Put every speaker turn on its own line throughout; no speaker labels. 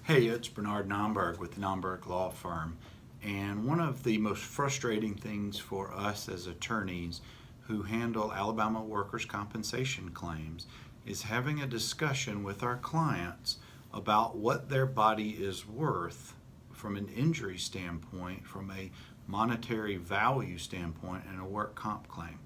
Hey, it's Bernard Nomberg with the Nomberg Law Firm. And one of the most frustrating things for us as attorneys who handle Alabama workers' compensation claims is having a discussion with our clients about what their body is worth from an injury standpoint, from a monetary value standpoint, and a work comp claim.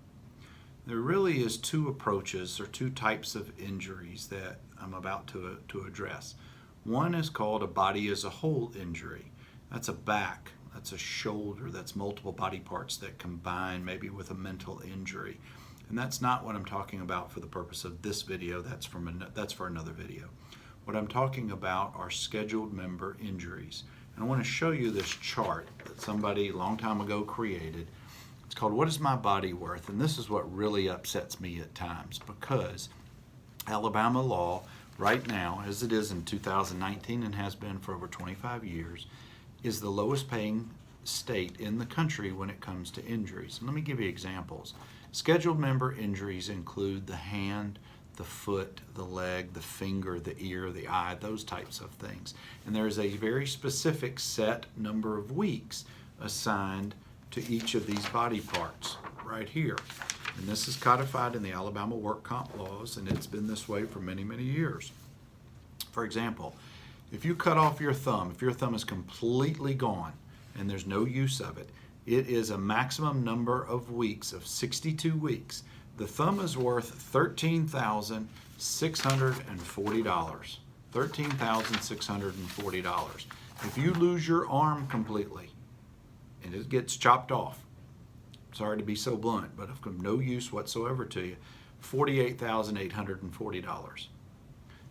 There really is two approaches or two types of injuries that I'm about to address. One is called a body as a whole injury. That's a back, that's a shoulder, that's multiple body parts that combine maybe with a mental injury. And that's not what I'm talking about for the purpose of this video, that's for another video. What I'm talking about are scheduled member injuries. And I want to show you this chart that somebody a long time ago created. It's called What is My Body Worth? And this is what really upsets me at times, because Alabama law right now, as it is in 2019 and has been for over 25 years, is the lowest paying state in the country when it comes to injuries. And let me give you examples. Scheduled member injuries include the hand, the foot, the leg, the finger, the ear, the eye, those types of things. And there is a very specific set number of weeks assigned to each of these body parts right here. And this is codified in the Alabama work comp laws, and it's been this way for many, many years. For example, if you cut off your thumb, if your thumb is completely gone and there's no use of it, it is a maximum number of weeks of 62 weeks. The thumb is worth $13,640. $13,640. If you lose your arm completely and it gets chopped off, sorry to be so blunt, but of no use whatsoever to you, $48,840.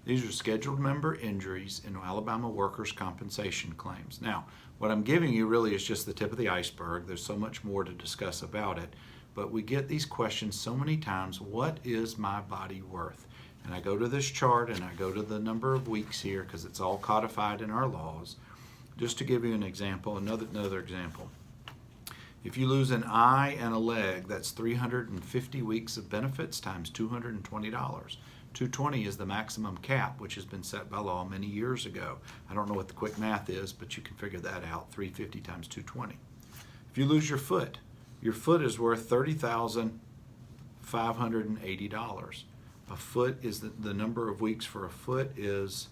These are scheduled member injuries in Alabama workers' compensation claims. Now, what I'm giving you really is just the tip of the iceberg. There's so much more to discuss about it, but we get these questions so many times, what is my body worth? And I go to this chart and I go to the number of weeks here because it's all codified in our laws. Just to give you an example, another example. If you lose an eye and a leg, that's 350 weeks of benefits times $220. 220 is the maximum cap, which has been set by law many years ago. I don't know what the quick math is, but you can figure that out, 350 times 220. If you lose your foot is worth $30,580. A foot is the number of weeks for a foot is,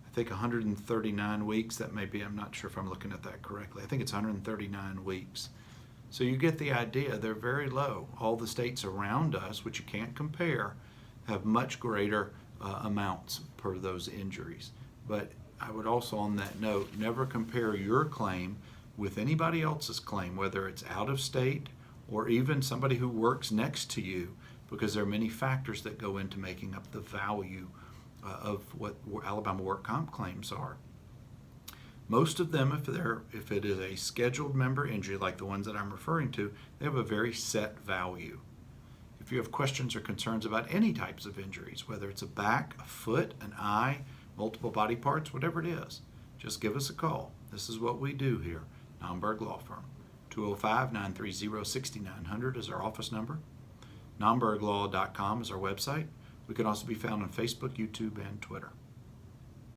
I think, 139 weeks. That may be, I'm not sure if I'm looking at that correctly. I think it's 139 weeks. So you get the idea, they're very low. All the states around us, which you can't compare, have much greater amounts per those injuries. But I would also, on that note, never compare your claim with anybody else's claim, whether it's out of state or even somebody who works next to you, because there are many factors that go into making up the value of what Alabama work comp claims are. Most of them, if it is a scheduled member injury like the ones that I'm referring to, they have a very set value. If you have questions or concerns about any types of injuries, whether it's a back, a foot, an eye, multiple body parts, whatever it is, just give us a call. This is what we do here, Nomberg Law Firm. 205-930-6900 is our office number. NombergLaw.com is our website. We can also be found on Facebook, YouTube, and Twitter.